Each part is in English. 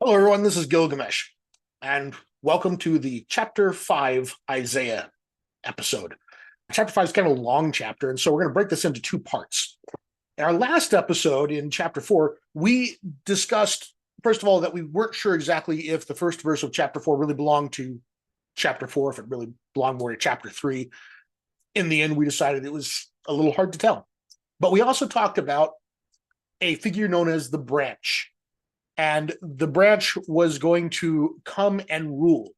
Hello, everyone. This is Gilgamesh, and welcome to the Chapter 5 Isaiah episode. Chapter 5 is kind of a long chapter, and so we're going to break this into two parts. In our last episode, in Chapter 4, we discussed, first of all, that we weren't sure exactly if the first verse of Chapter 4 really belonged to Chapter 4, if it really belonged more to Chapter 3. In the end, we decided it was a little hard to tell. But we also talked about a figure known as the branch. And the branch was going to come and rule.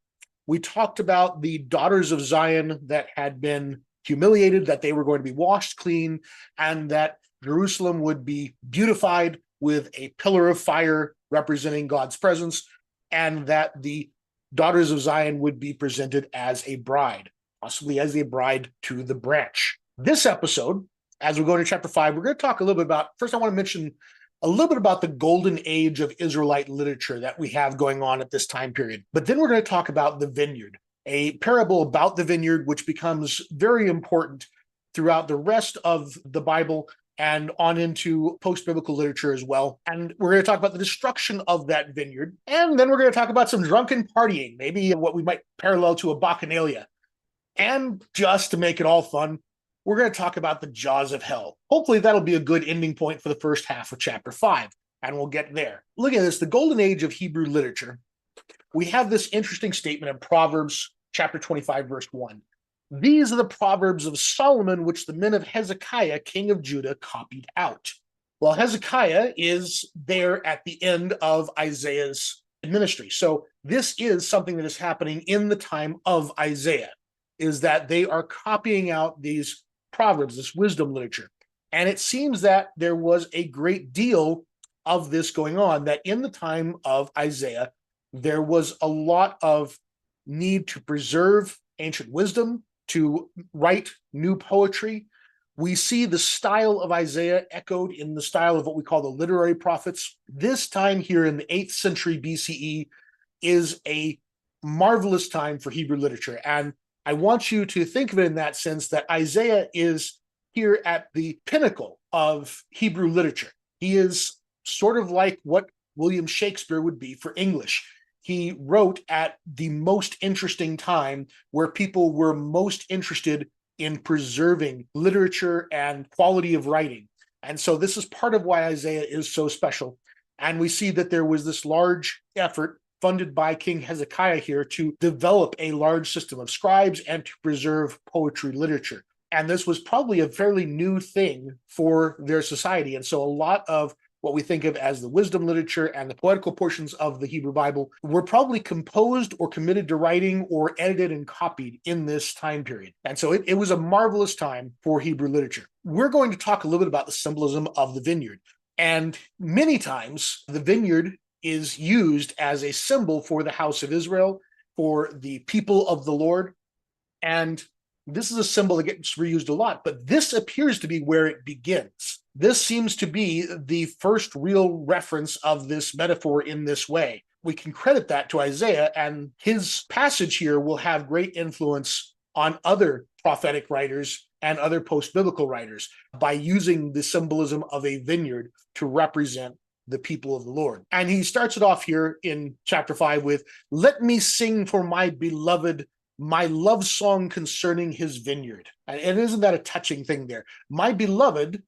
We talked about the daughters of Zion that had been humiliated, that they were going to be washed clean, and that Jerusalem would be beautified with a pillar of fire representing God's presence, and that the daughters of Zion would be presented as a bride, possibly as a bride to the branch. This episode, as we go into chapter 5, we're going to talk a little bit about, first I want to mention a little bit about the golden age of Israelite literature that we have going on at this time period. But then we're going to talk about the vineyard, a parable about the vineyard, which becomes very important throughout the rest of the Bible and on into post-biblical literature as well. And we're going to talk about the destruction of that vineyard. And then we're going to talk about some drunken partying, maybe what we might parallel to a bacchanalia. And just to make it all fun, we're going to talk about the jaws of hell. Hopefully that'll be a good ending point for the first half of chapter 5, and we'll get there. Look at this, the golden age of Hebrew literature. We have this interesting statement in Proverbs chapter 25, verse 1. These are the Proverbs of Solomon, which the men of Hezekiah, king of Judah, copied out. Well, Hezekiah is there at the end of Isaiah's ministry. So this is something that is happening in the time of Isaiah, is that they are copying out these Proverbs, this wisdom literature. And it seems that there was a great deal of this going on, that in the time of Isaiah, there was a lot of need to preserve ancient wisdom, to write new poetry. We see the style of Isaiah echoed in the style of what we call the literary prophets. This time here in the 8th century BCE is a marvelous time for Hebrew literature. And I want you to think of it in that sense, that Isaiah is here at the pinnacle of Hebrew literature. He is sort of like what William Shakespeare would be for English. He wrote at the most interesting time where people were most interested in preserving literature and quality of writing. And so this is part of why Isaiah is so special. And we see that there was this large effort funded by King Hezekiah here to develop a large system of scribes and to preserve poetry literature. And this was probably a fairly new thing for their society. And so a lot of what we think of as the wisdom literature and the poetical portions of the Hebrew Bible were probably composed or committed to writing or edited and copied in this time period. And so it was a marvelous time for Hebrew literature. We're going to talk a little bit about the symbolism of the vineyard. And many times the vineyard is used as a symbol for the house of Israel, for the people of the Lord. And this is a symbol that gets reused a lot, but this appears to be where it begins. This seems to be the first real reference of this metaphor in this way. We can credit that to Isaiah, and his passage here will have great influence on other prophetic writers and other post-biblical writers by using the symbolism of a vineyard to represent the people of the Lord. And he starts it off here in chapter 5 with, "Let me sing for my beloved my love song concerning his vineyard." And isn't that a touching thing there? My beloved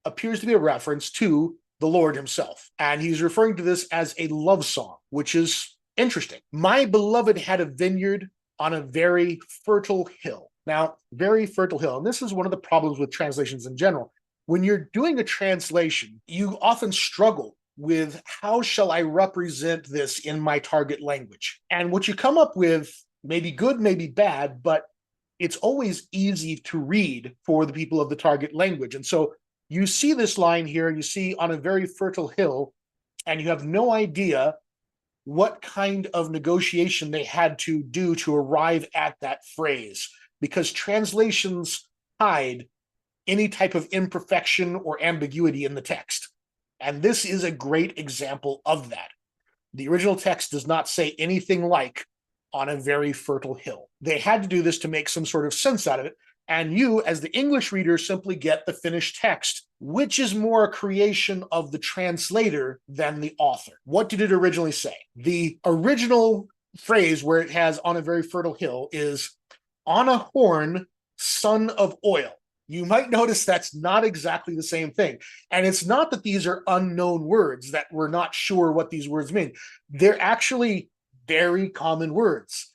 appears to be a reference to the Lord himself. And he's referring to this as a love song, which is interesting. My beloved had a vineyard on a very fertile hill. Now, very fertile hill. And this is one of the problems with translations in general. When you're doing a translation, you often struggle with how shall I represent this in my target language? And what you come up with may be good, may be bad, but it's always easy to read for the people of the target language. And so you see this line here, you see on a very fertile hill, and you have no idea what kind of negotiation they had to do to arrive at that phrase, because translations hide any type of imperfection or ambiguity in the text. And this is a great example of that. The original text does not say anything like on a very fertile hill. They had to do this to make some sort of sense out of it. And you, as the English reader, simply get the finished text, which is more a creation of the translator than the author. What did it originally say? The original phrase where it has on a very fertile hill is on a horn, son of oil. You might notice that's not exactly the same thing. And it's not that these are unknown words, that we're not sure what these words mean. They're actually very common words.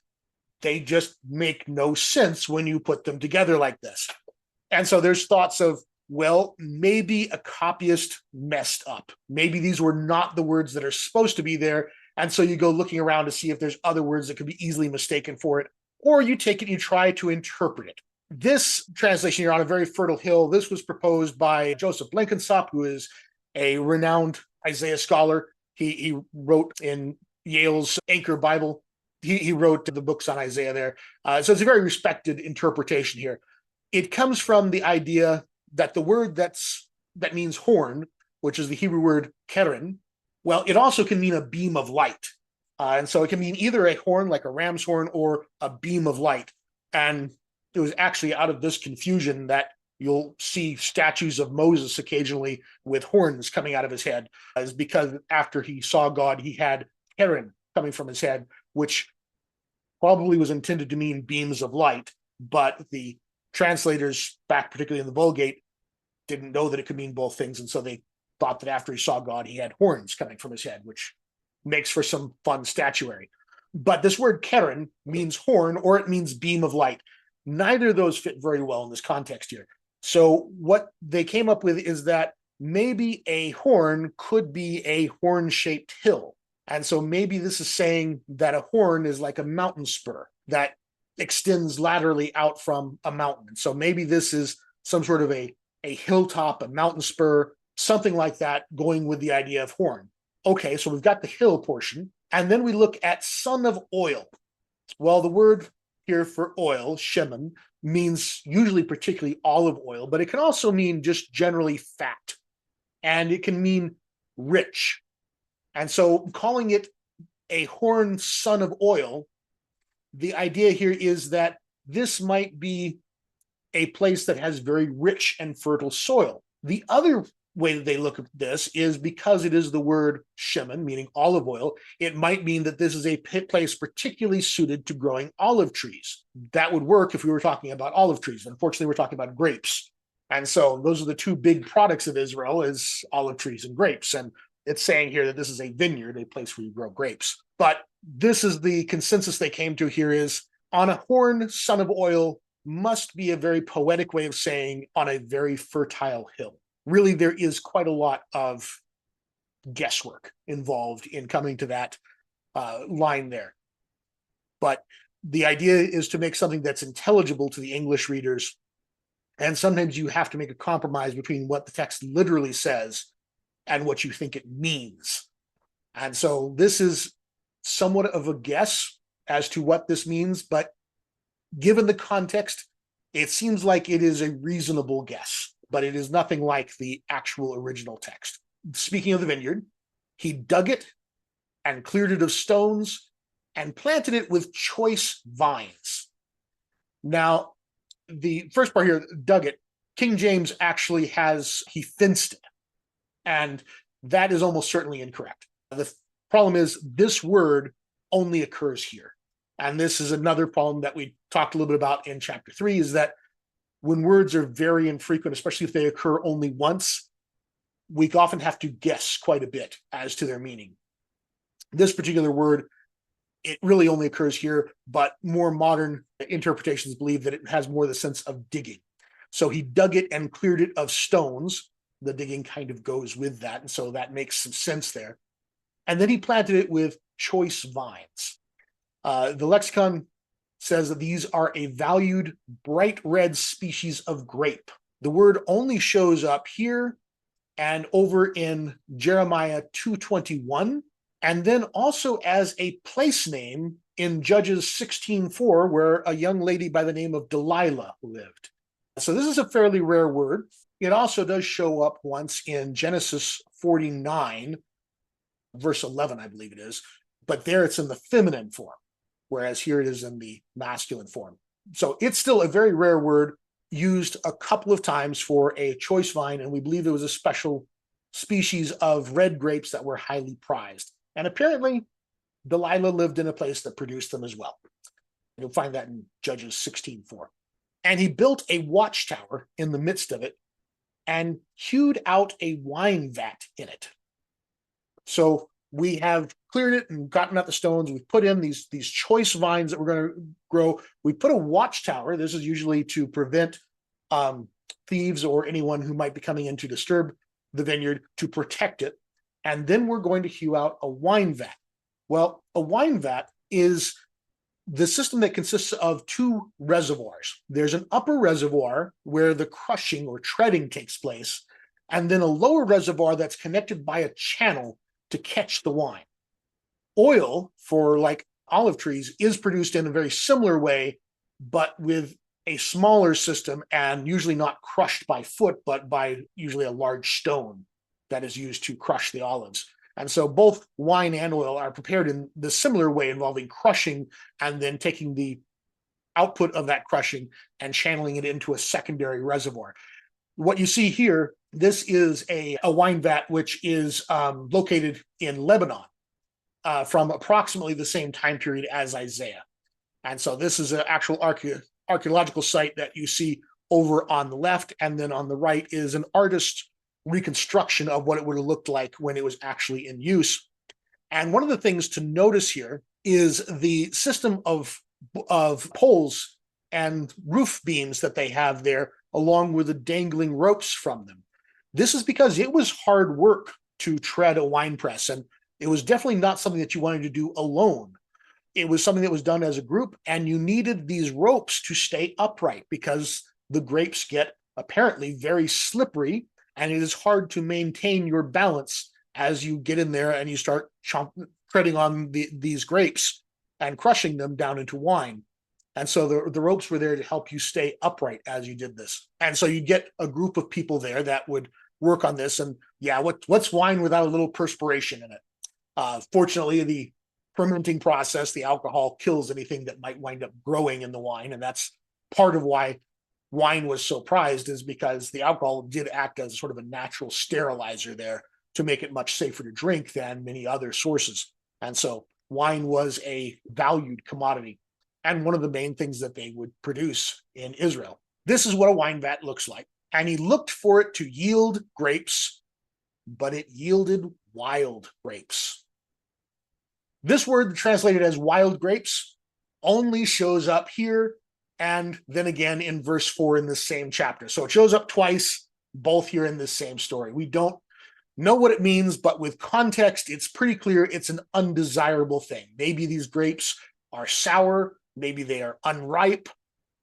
They just make no sense when you put them together like this. And so there's thoughts of, well, maybe a copyist messed up. Maybe these were not the words that are supposed to be there. And so you go looking around to see if there's other words that could be easily mistaken for it, or you take it and you try to interpret it. This translation here, on a very fertile hill, this was proposed by Joseph Blenkinsop, who is a renowned Isaiah scholar. He wrote in Yale's Anchor Bible. He wrote the books on Isaiah there. So it's a very respected interpretation here. It comes from the idea that the word that means horn, which is the Hebrew word keren, well, it also can mean a beam of light. And so it can mean either a horn, like a ram's horn, or a beam of light. And it was actually out of this confusion that you'll see statues of Moses occasionally with horns coming out of his head, is because after he saw God, he had keren coming from his head, which probably was intended to mean beams of light, but the translators, back particularly in the Vulgate, didn't know that it could mean both things, and so they thought that after he saw God, he had horns coming from his head, which makes for some fun statuary. But this word keren means horn, or it means beam of light. Neither of those fit very well in this context here. So what they came up with is that maybe a horn could be a horn-shaped hill. And so maybe this is saying that a horn is like a mountain spur that extends laterally out from a mountain. And so maybe this is some sort of a hilltop, a mountain spur, something like that, going with the idea of horn. Okay, so we've got the hill portion. And then we look at son of oil. Well, the word here for oil, shemen, means usually particularly olive oil, but it can also mean just generally fat. And it can mean rich. And so calling it a horn son of oil, the idea here is that this might be a place that has very rich and fertile soil. The other way that they look at this is because it is the word shemen, meaning olive oil, it might mean that this is a place particularly suited to growing olive trees. That would work if we were talking about olive trees. Unfortunately, we're talking about grapes. And so those are the two big products of Israel, is olive trees and grapes. And it's saying here that this is a vineyard, a place where you grow grapes. But this is the consensus they came to here, is on a horn, son of oil must be a very poetic way of saying on a very fertile hill. Really, there is quite a lot of guesswork involved in coming to that line there. But the idea is to make something that's intelligible to the English readers. And sometimes you have to make a compromise between what the text literally says and what you think it means. And so this is somewhat of a guess as to what this means, but given the context, it seems like it is a reasonable guess, but it is nothing like the actual original text. Speaking of the vineyard, he dug it and cleared it of stones and planted it with choice vines. Now, the first part here, dug it, King James actually has, he fenced it. And that is almost certainly incorrect. The problem is this word only occurs here. And this is another problem that we talked a little bit about in chapter 3, is that when words are very infrequent, especially if they occur only once, we often have to guess quite a bit as to their meaning. This particular word, it really only occurs here, but more modern interpretations believe that it has more the sense of digging. So he dug it and cleared it of stones. The digging kind of goes with that, and so that makes some sense there. And then he planted it with choice vines. The lexicon says that these are a valued bright red species of grape. The word only shows up here and over in Jeremiah 2:21, and then also as a place name in Judges 16:4, where a young lady by the name of Delilah lived. So this is a fairly rare word. It also does show up once in Genesis 49, verse 11, I believe it is, but there it's in the feminine form, whereas here it is in the masculine form. So it's still a very rare word. used a couple of times for a choice vine, and we believe it was a special species of red grapes that were highly prized. And apparently, Delilah lived in a place that produced them as well. You'll find that in Judges 16:4. And he built a watchtower in the midst of it and hewed out a wine vat in it. So we have cleared it and gotten out the stones. We've put in these choice vines that we're going to grow. We put a watchtower. This is usually to prevent thieves or anyone who might be coming in to disturb the vineyard, to protect it. And then we're going to hew out a wine vat. Well, a wine vat is the system that consists of two reservoirs. There's an upper reservoir where the crushing or treading takes place, and then a lower reservoir that's connected by a channel to catch the wine. Oil for like olive trees is produced in a very similar way, but with a smaller system and usually not crushed by foot, but by usually a large stone that is used to crush the olives. And so both wine and oil are prepared in the similar way, involving crushing and then taking the output of that crushing and channeling it into a secondary reservoir. What you see here, this is a wine vat which is located in Lebanon from approximately the same time period as Isaiah. And so this is an actual archaeological site that you see over on the left, and then on the right is an artist's reconstruction of what it would have looked like when it was actually in use. And one of the things to notice here is the system of poles and roof beams that they have there, along with the dangling ropes from them. This is because it was hard work to tread a wine press, and it was definitely not something that you wanted to do alone. It was something that was done as a group, and you needed these ropes to stay upright because the grapes get apparently very slippery, and it is hard to maintain your balance as you get in there and you start treading on these grapes and crushing them down into wine. And so the ropes were there to help you stay upright as you did this. And so you get a group of people there that would work on this. And yeah, what's wine without a little perspiration in it? Fortunately, the fermenting process, the alcohol, kills anything that might wind up growing in the wine. And that's part of why wine was so prized, is because the alcohol did act as sort of a natural sterilizer there to make it much safer to drink than many other sources. And so wine was a valued commodity and one of the main things that they would produce in Israel. This is what a wine vat looks like. And he looked for it to yield grapes, but it yielded wild grapes. This word translated as wild grapes only shows up here and then again in verse 4 in the same chapter. So it shows up twice, both here in this same story. We don't know what it means, but with context, it's pretty clear it's an undesirable thing. Maybe these grapes are sour, maybe they are unripe.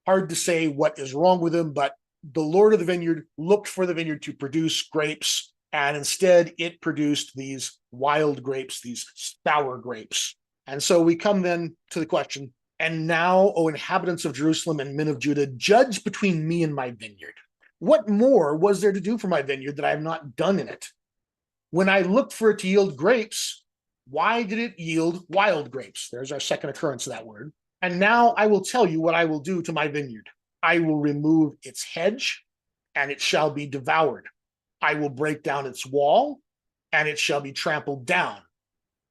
Hard to say what is wrong with them, but the Lord of the vineyard looked for the vineyard to produce grapes, and instead it produced these wild grapes, these sour grapes. And so we come then to the question, and now, O inhabitants of Jerusalem and men of Judah, judge between me and my vineyard. What more was there to do for my vineyard that I have not done in it? When I looked for it to yield grapes, why did it yield wild grapes? There's our second occurrence of that word. And now I will tell you what I will do to my vineyard. I will remove its hedge, and it shall be devoured. I will break down its wall, and it shall be trampled down.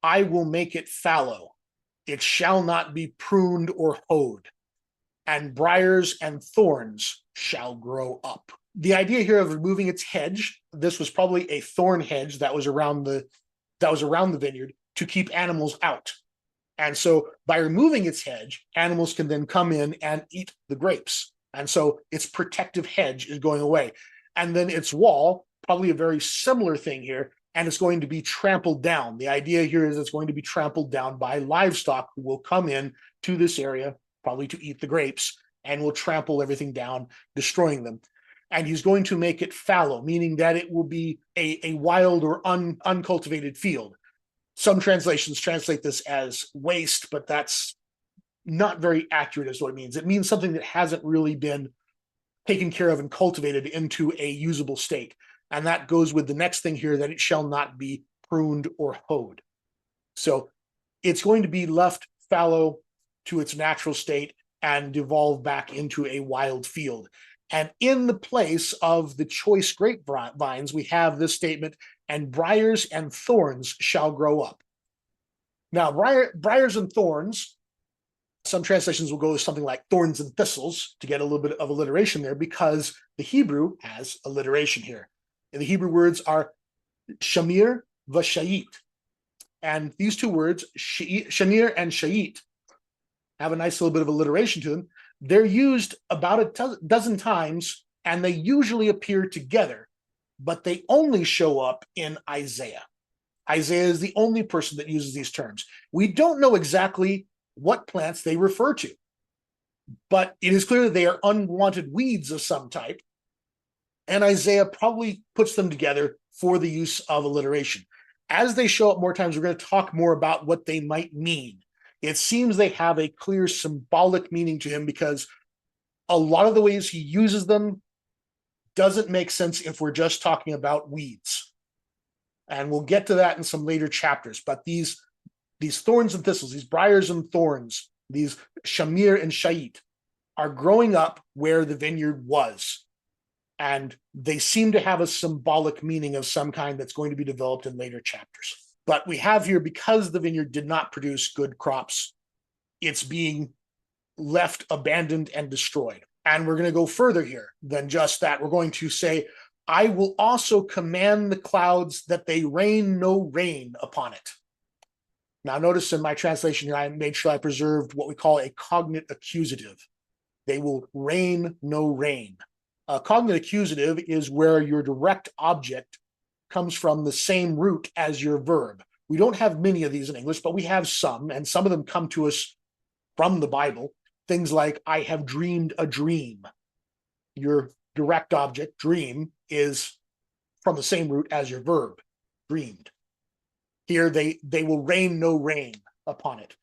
I will make it fallow. It shall not be pruned or hoed, and briars and thorns shall grow up. The idea here of removing its hedge, this was probably a thorn hedge that was around the vineyard to keep animals out. And so by removing its hedge, animals can then come in and eat the grapes. And so its protective hedge is going away. And then its wall, probably a very similar thing here, and it's going to be trampled down. The idea here is it's going to be trampled down by livestock who will come in to this area, probably to eat the grapes, and will trample everything down, destroying them. And he's going to make it fallow, meaning that it will be a wild or uncultivated field. Some translations translate this as waste, but that's not very accurate as what it means. It means something that hasn't really been taken care of and cultivated into a usable state. And that goes with the next thing here, that it shall not be pruned or hoed. So it's going to be left fallow to its natural state and devolve back into a wild field. And in the place of the choice grapevines, we have this statement, and briars and thorns shall grow up. Now, briars and thorns, some translations will go with something like thorns and thistles to get a little bit of alliteration there, because the Hebrew has alliteration here. And the Hebrew words are shamir v'shayit. And these two words, shamir and shayit, have a nice little bit of alliteration to them. They're used about a dozen times, and they usually appear together, but they only show up in Isaiah. Isaiah is the only person that uses these terms. We don't know exactly what plants they refer to, but it is clear that they are unwanted weeds of some type, and Isaiah probably puts them together for the use of alliteration. As they show up more times, we're going to talk more about what they might mean. It seems they have a clear symbolic meaning to him, because a lot of the ways he uses them doesn't make sense if we're just talking about weeds. And we'll get to that in some later chapters. But these thorns and thistles, these briars and thorns, these shamir and shayit, are growing up where the vineyard was. And they seem to have a symbolic meaning of some kind that's going to be developed in later chapters. But we have here, because the vineyard did not produce good crops, it's being left abandoned and destroyed. And we're going to go further here than just that. We're going to say, I will also command the clouds that they rain no rain upon it. Now, notice in my translation here, I made sure I preserved what we call a cognate accusative. They will rain no rain. A cognate accusative is where your direct object comes from the same root as your verb. We don't have many of these in English, but we have some, and some of them come to us from the Bible. Things like, I have dreamed a dream. Your direct object, dream, is from the same root as your verb, dreamed. Here, they will rain no rain upon it.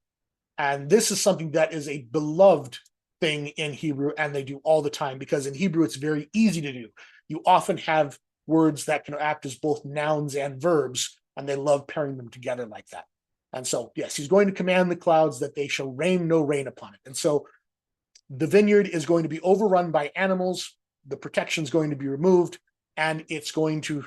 And this is something that is a beloved thing in Hebrew, and they do all the time, because in Hebrew, it's very easy to do. You often have words that can act as both nouns and verbs, and they love pairing them together like that. And so, yes, he's going to command the clouds that they shall rain no rain upon it. And so the vineyard is going to be overrun by animals, the protection is going to be removed, and it's going to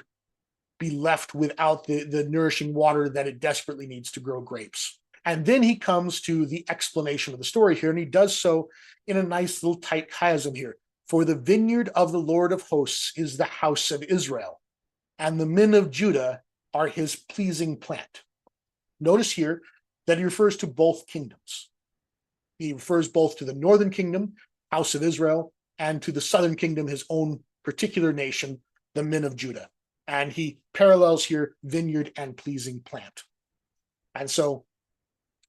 be left without the nourishing water that it desperately needs to grow grapes. And then he comes to the explanation of the story here, and he does so in a nice little tight chiasm here. For the vineyard of the Lord of hosts is the house of Israel, and the men of Judah are his pleasing plant. Notice here that he refers to both kingdoms. He refers both to the northern kingdom, house of Israel, and to the southern kingdom, his own particular nation, the men of Judah. And he parallels here vineyard and pleasing plant. And so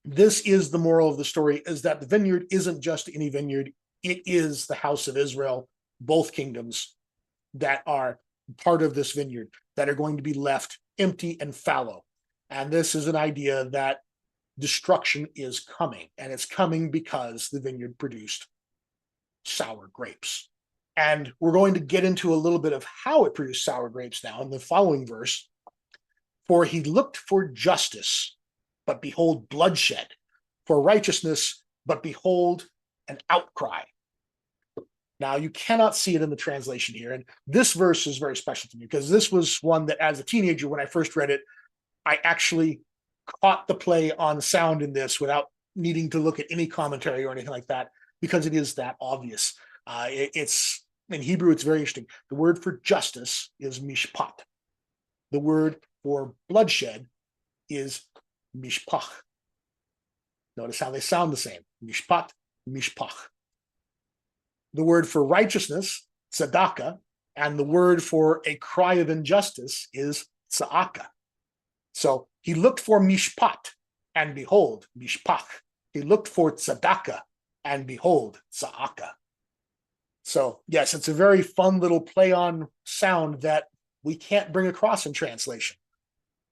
this is the moral of the story, is that the vineyard isn't just any vineyard. It is the house of Israel, both kingdoms that are part of this vineyard, that are going to be left empty and fallow. And this is an idea that destruction is coming, and it's coming because the vineyard produced sour grapes. And we're going to get into a little bit of how it produced sour grapes now in the following verse. For he looked for justice, but behold bloodshed, for righteousness, but behold an outcry. Now, you cannot see it in the translation here, and this verse is very special to me, because this was one that, as a teenager, when I first read it, I actually caught the play on sound in this without needing to look at any commentary or anything like that, because it is that obvious. It's in Hebrew, it's very interesting. The word for justice is mishpat. The word for bloodshed is mishpach. Notice how they sound the same. Mishpat, mishpach. The word for righteousness, tzedakah, and the word for a cry of injustice is tza'aka. So he looked for mishpat, and behold, mishpach. He looked for tzedakah, and behold, tza'aka. So yes, it's a very fun little play on sound that we can't bring across in translation,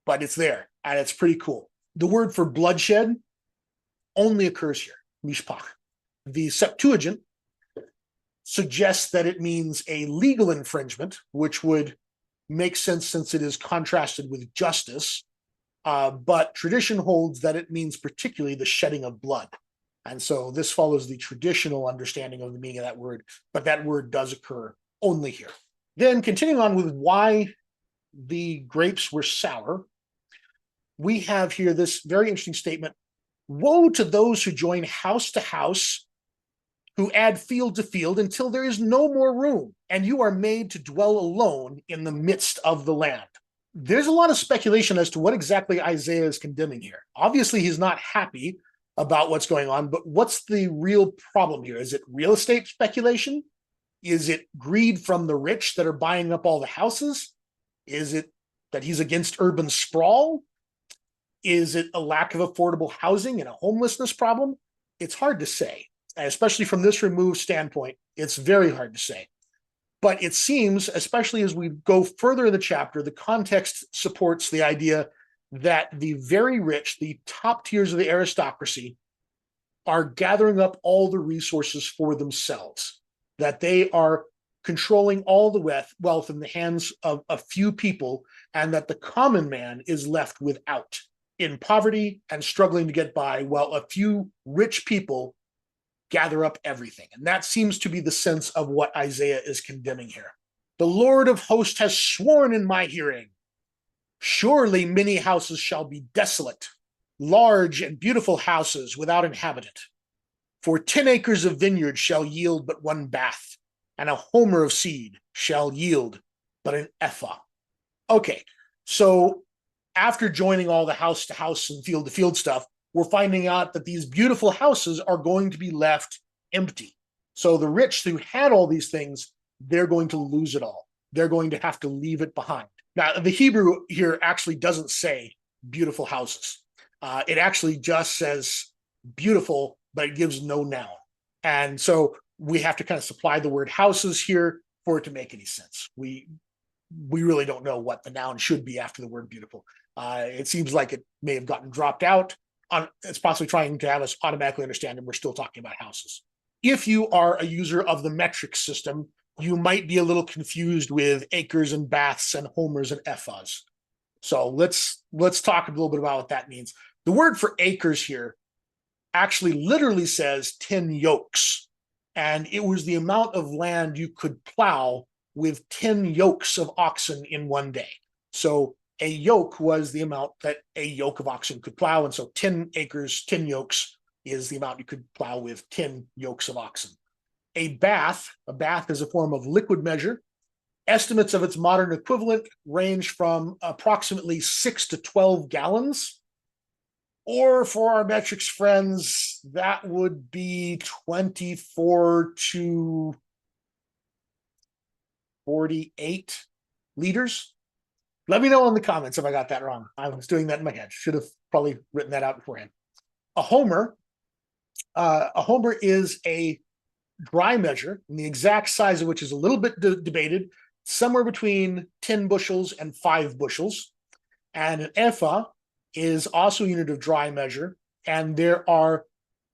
but it's there, and it's pretty cool. The word for bloodshed only occurs here, mishpach. The Septuagint suggests that it means a legal infringement, which would make sense since it is contrasted with justice, but tradition holds that it means particularly the shedding of blood. And so this follows the traditional understanding of the meaning of that word, but that word does occur only here. Then continuing on with why the grapes were sour, we have here this very interesting statement. Woe to those who join house to house, who add field to field until there is no more room, and you are made to dwell alone in the midst of the land. There's a lot of speculation as to what exactly Isaiah is condemning here. Obviously, he's not happy about what's going on, but what's the real problem here? Is it real estate speculation? Is it greed from the rich that are buying up all the houses? Is it that he's against urban sprawl? Is it a lack of affordable housing and a homelessness problem? It's hard to say, especially from this removed standpoint. It's very hard to say. But it seems, especially as we go further in the chapter, the context supports the idea that the very rich, the top tiers of the aristocracy, are gathering up all the resources for themselves, that they are controlling all the wealth in the hands of a few people, and that the common man is left without, in poverty and struggling to get by, while a few rich people gather up everything. And that seems to be the sense of what Isaiah is condemning here. The Lord of hosts has sworn in my hearing, surely many houses shall be desolate, large and beautiful houses without inhabitant. For 10 acres of vineyard shall yield but one bath, and a homer of seed shall yield but an ephah. Okay, so after joining all the house to house and field to field stuff, we're finding out that these beautiful houses are going to be left empty. So the rich who had all these things, they're going to lose it all. They're going to have to leave it behind. Now, the Hebrew here actually doesn't say beautiful houses. It actually just says beautiful, but it gives no noun. And so we have to kind of supply the word houses here for it to make any sense. We really don't know what the noun should be after the word beautiful. It seems like it may have gotten dropped out. It's possibly trying to have us automatically understand that we're still talking about houses. If you are a user of the metric system, you might be a little confused with acres and baths and homers and ephahs. So let's talk a little bit about what that means. The word for acres here actually literally says 10 yokes, and it was the amount of land you could plow with 10 yokes of oxen in one day. So a yoke was the amount that a yoke of oxen could plow, and so 10 acres, 10 yokes is the amount you could plow with 10 yokes of oxen. A bath is a form of liquid measure. Estimates of its modern equivalent range from approximately 6 to 12 gallons, or for our metrics friends, that would be 24 to 48 liters. Let me know in the comments if I got that wrong. I was doing that in my head. Should have probably written that out beforehand. A homer is a dry measure, and the exact size of which is a little bit debated, somewhere between 10 bushels and 5 bushels. And an ephah is also a unit of dry measure, and there are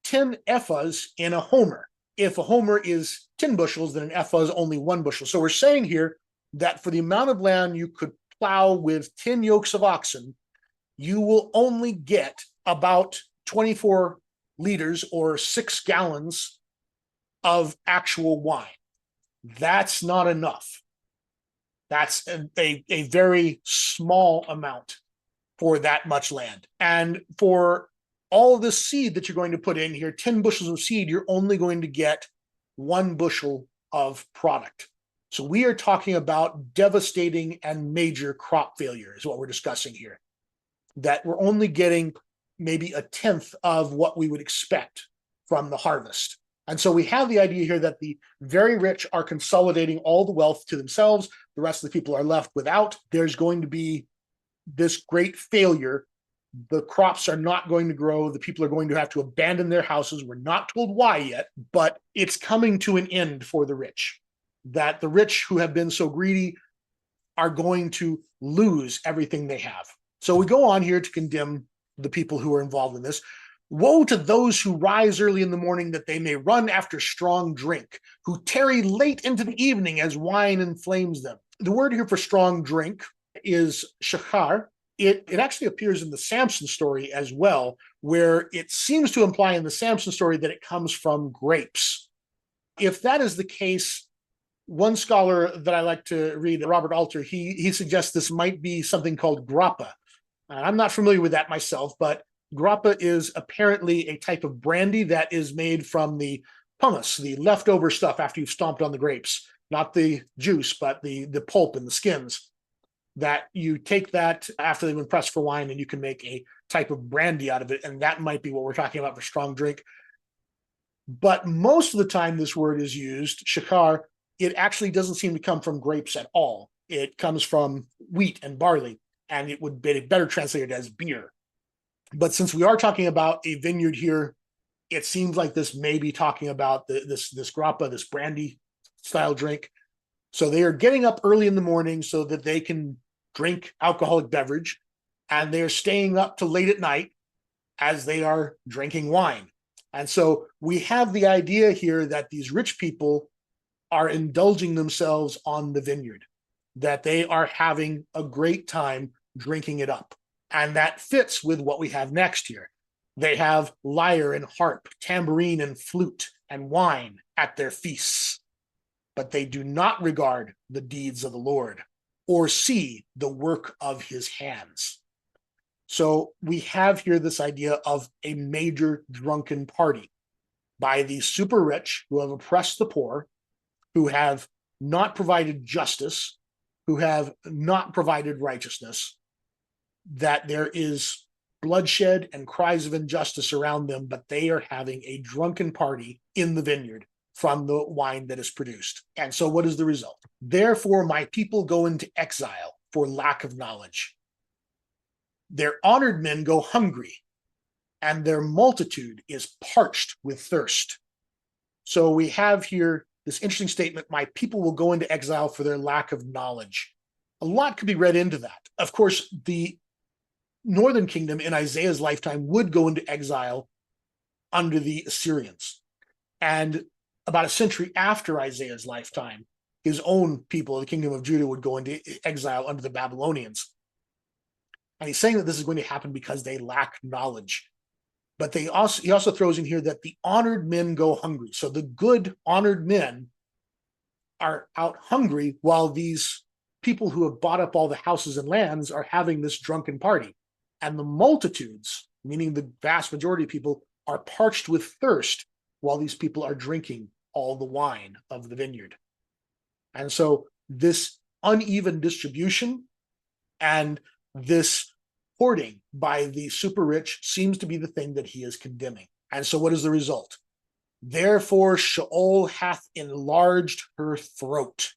10 ephahs in a homer. If a homer is 10 bushels, then an ephah is only 1 bushel. So we're saying here that for the amount of land you could plow with 10 yokes of oxen, you will only get about 24 liters or 6 gallons of actual wine. That's not enough. That's a very small amount for that much land. And for all the seed that you're going to put in here, 10 bushels of seed, you're only going to get 1 bushel of product. So we are talking about devastating and major crop failure is what we're discussing here. That we're only getting maybe a tenth of what we would expect from the harvest. And so we have the idea here that the very rich are consolidating all the wealth to themselves. The rest of the people are left without. There's going to be this great failure. The crops are not going to grow. The people are going to have to abandon their houses. We're not told why yet, but it's coming to an end for the rich. That the rich who have been so greedy are going to lose everything they have. So we go on here to condemn the people who are involved in this. Woe to those who rise early in the morning that they may run after strong drink, who tarry late into the evening as wine inflames them. The word here for strong drink is shachar. It actually appears in the Samson story as well, where it seems to imply in the Samson story that it comes from grapes. If that is the case, One scholar that I like to read, Robert Alter, he suggests this might be something called grappa. I'm not familiar with that myself, but grappa is apparently a type of brandy that is made from the pomace, the leftover stuff after you've stomped on the grapes, not the juice, but the pulp and the skins. That you take that after they've been pressed for wine and you can make a type of brandy out of it. And that might be what we're talking about for strong drink. But most of the time this word is used, shakar, it actually doesn't seem to come from grapes at all. It comes from wheat and barley, and it would be better translated as beer. But since we are talking about a vineyard here, it seems like this may be talking about this grappa, this brandy style drink. So they are getting up early in the morning so that they can drink alcoholic beverage, and they're staying up to late at night as they are drinking wine. And so we have the idea here that these rich people are indulging themselves on the vineyard, that they are having a great time drinking it up. And that fits with what we have next here. They have lyre and harp, tambourine and flute and wine at their feasts, but they do not regard the deeds of the Lord or see the work of his hands. So we have here this idea of a major drunken party by the super rich who have oppressed the poor, who have not provided justice, who have not provided righteousness, that there is bloodshed and cries of injustice around them, but they are having a drunken party in the vineyard from the wine that is produced. And so what is the result? Therefore, my people go into exile for lack of knowledge. Their honored men go hungry, and their multitude is parched with thirst. So we have here this interesting statement, my people will go into exile for their lack of knowledge. A lot could be read into that. Of course, the northern kingdom in Isaiah's lifetime would go into exile under the Assyrians. And about a century after Isaiah's lifetime, his own people, the kingdom of Judah, would go into exile under the Babylonians. And he's saying that this is going to happen because they lack knowledge. But he also throws in here that the honored men go hungry. So the good honored men are out hungry while these people who have bought up all the houses and lands are having this drunken party. And the multitudes, meaning the vast majority of people, are parched with thirst while these people are drinking all the wine of the vineyard. And so this uneven distribution and this hoarding by the super rich seems to be the thing that he is condemning. And so what is the result? Therefore Sheol hath enlarged her throat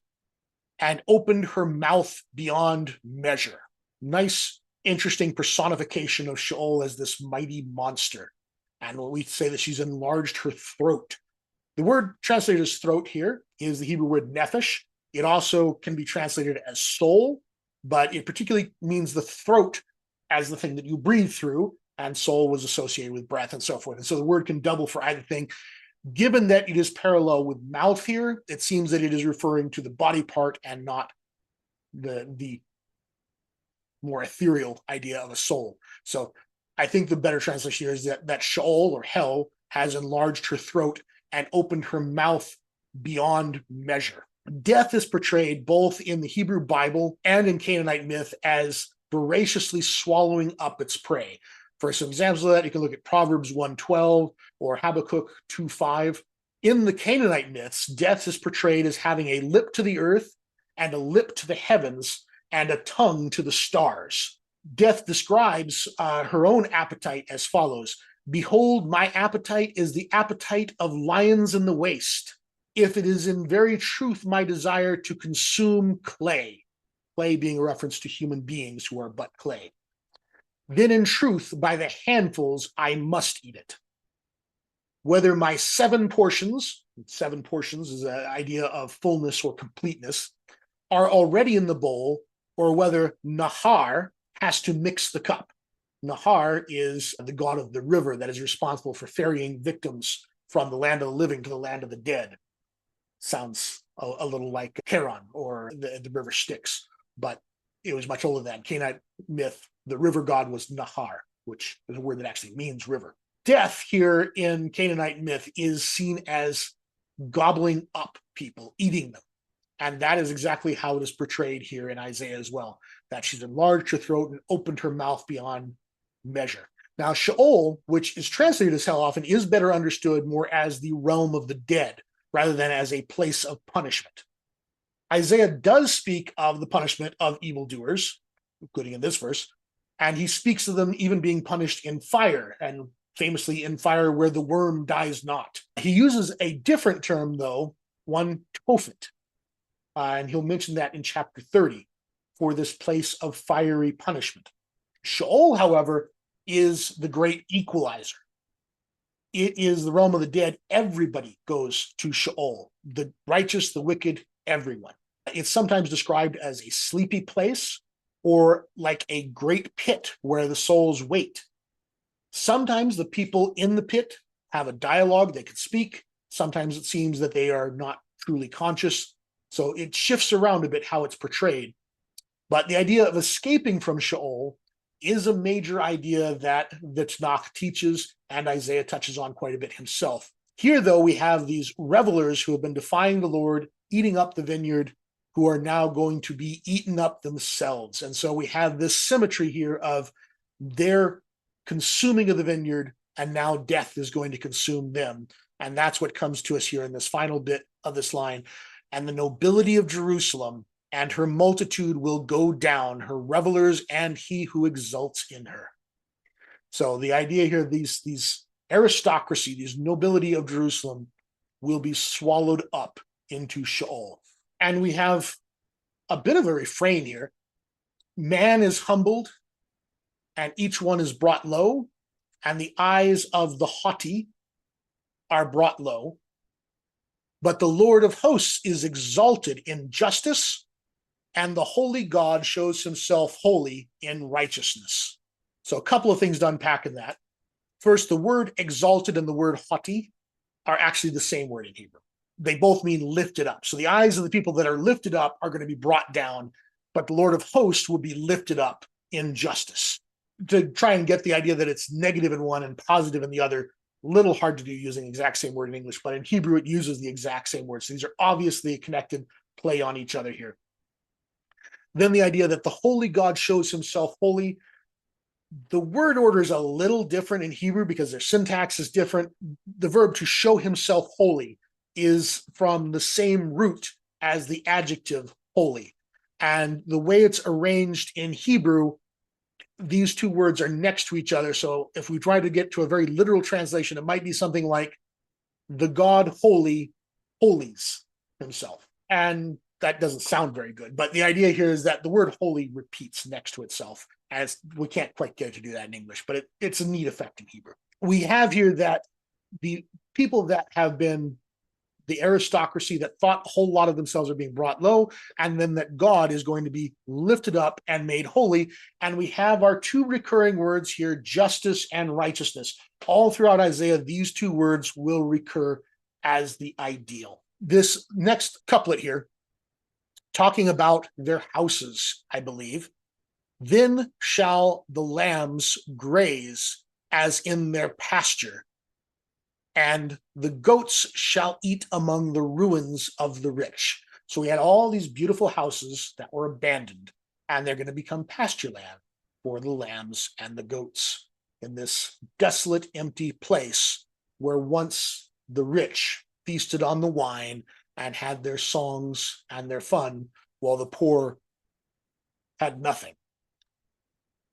and opened her mouth beyond measure. Nice, interesting personification of Sheol as this mighty monster. And when we say that she's enlarged her throat, the word translated as throat here is the Hebrew word nephesh. It also can be translated as soul, but it particularly means the throat as the thing that you breathe through, and soul was associated with breath and so forth. And so the word can double for either thing. Given that it is parallel with mouth here, it seems that it is referring to the body part and not the more ethereal idea of a soul. So I think the better translation here is that Sheol or hell has enlarged her throat and opened her mouth beyond measure. Death is portrayed both in the Hebrew Bible and in Canaanite myth as voraciously swallowing up its prey. For some examples of that, you can look at Proverbs 1:12 or Habakkuk 2:5. In the Canaanite myths, death is portrayed as having a lip to the earth and a lip to the heavens and a tongue to the stars. Death describes her own appetite as follows. Behold, my appetite is the appetite of lions in the waste. If it is in very truth my desire to consume clay, clay being a reference to human beings who are but clay, then in truth by the handfuls I must eat it. Whether my seven portions is an idea of fullness or completeness, are already in the bowl, or whether Nahar has to mix the cup. Nahar is the god of the river that is responsible for ferrying victims from the land of the living to the land of the dead. Sounds a little like Charon or the river Styx, but it was much older than that. Canaanite myth, the river god was Nahar, which is a word that actually means river. Death here in Canaanite myth is seen as gobbling up people, eating them. And that is exactly how it is portrayed here in Isaiah as well, that she's enlarged her throat and opened her mouth beyond measure. Now, Sheol, which is translated as hell often, is better understood more as the realm of the dead rather than as a place of punishment. Isaiah does speak of the punishment of evildoers, including in this verse, and he speaks of them even being punished in fire, and famously in fire where the worm dies not. He uses a different term, though, one tophet, and he'll mention that in chapter 30 for this place of fiery punishment. Sheol, however, is the great equalizer. It is the realm of the dead. Everybody goes to Sheol, the righteous, the wicked, everyone. It's sometimes described as a sleepy place or like a great pit where the souls wait. Sometimes the people in the pit have a dialogue, they can speak. Sometimes it seems that they are not truly conscious. So it shifts around a bit how it's portrayed. But the idea of escaping from Sheol is a major idea that the Tanakh teaches, and Isaiah touches on quite a bit himself. Here, though, we have these revelers who have been defying the Lord, eating up the vineyard, who are now going to be eaten up themselves. And so we have this symmetry here of their consuming of the vineyard, and now death is going to consume them. And that's what comes to us here in this final bit of this line. And the nobility of Jerusalem and her multitude will go down, her revelers and he who exults in her. So the idea here, these aristocracy, these nobility of Jerusalem will be swallowed up into Sheol. And we have a bit of a refrain here. Man is humbled, and each one is brought low, and the eyes of the haughty are brought low. But the Lord of hosts is exalted in justice, and the holy God shows himself holy in righteousness. So a couple of things to unpack in that. First, the word exalted and the word haughty are actually the same word in Hebrew. They both mean lifted up. So the eyes of the people that are lifted up are going to be brought down, but the Lord of hosts will be lifted up in justice. To try and get the idea that it's negative in one and positive in the other, little hard to do using the exact same word in English, but in Hebrew it uses the exact same words. So these are obviously a connected play on each other here. Then the idea that the holy God shows himself holy. The word order is a little different in Hebrew because their syntax is different. The verb to show himself holy is from the same root as the adjective holy. And the way it's arranged in Hebrew, these two words are next to each other. So if we try to get to a very literal translation, it might be something like the God holy holies himself. And that doesn't sound very good. But the idea here is that the word holy repeats next to itself, as we can't quite get it to do that in English, but it's a neat effect in Hebrew. We have here that the people that have been the aristocracy that thought a whole lot of themselves are being brought low, and then that God is going to be lifted up and made holy. And we have our two recurring words here, justice and righteousness. All throughout Isaiah, these two words will recur as the ideal. This next couplet here, talking about their houses, I believe. Then shall the lambs graze as in their pasture, and the goats shall eat among the ruins of the rich. So we had all these beautiful houses that were abandoned, and they're going to become pasture land for the lambs and the goats in this desolate, empty place where once the rich feasted on the wine and had their songs and their fun, while the poor had nothing.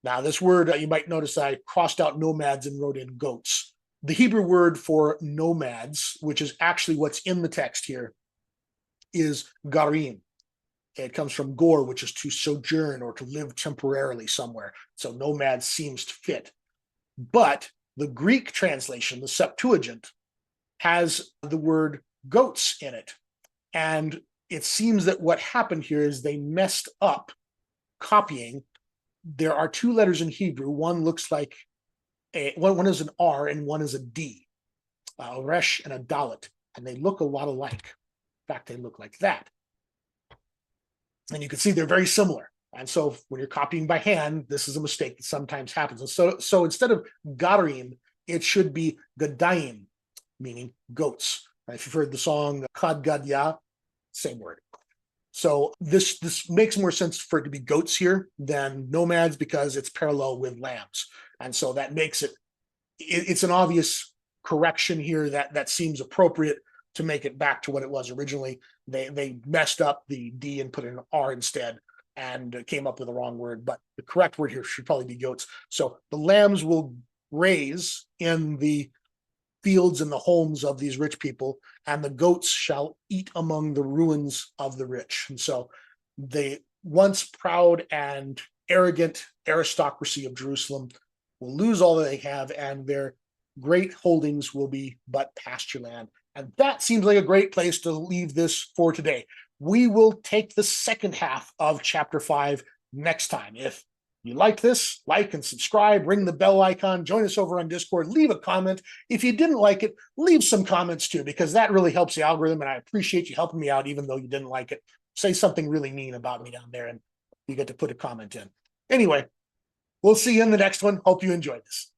Now, this word, you might notice I crossed out nomads and wrote in goats. The Hebrew word for nomads, which is actually what's in the text here, is garim. It comes from gor, which is to sojourn or to live temporarily somewhere. So nomad seems to fit. But the Greek translation, the Septuagint, has the word goats in it. And it seems that what happened here is they messed up copying. There are two letters in Hebrew. One looks like one is an R and one is a D, a resh and a dalet, and they look a lot alike. In fact, they look like that. And you can see they're very similar. And so when you're copying by hand, this is a mistake that sometimes happens. And so instead of garim, it should be gadayim, meaning goats. If you've heard the song Kad Gadya, same word. So this makes more sense for it to be goats here than nomads because it's parallel with lambs. And so that makes it's an obvious correction here that seems appropriate to make it back to what it was originally. They messed up the D and put an R instead and came up with the wrong word, but the correct word here should probably be goats. So the lambs will graze in the fields and the homes of these rich people, and the goats shall eat among the ruins of the rich. And so the once proud and arrogant aristocracy of Jerusalem will lose all that they have, and their great holdings will be but pasture land. And that seems like a great place to leave this for today. We will take the second half of chapter 5 next time. If you liked this, like and subscribe, ring the bell icon, join us over on Discord, leave a comment. If you didn't like it, leave some comments too, because that really helps the algorithm, and I appreciate you helping me out even though you didn't like it. Say something really mean about me down there and you get to put a comment in. Anyway, we'll see you in the next one. Hope you enjoyed this.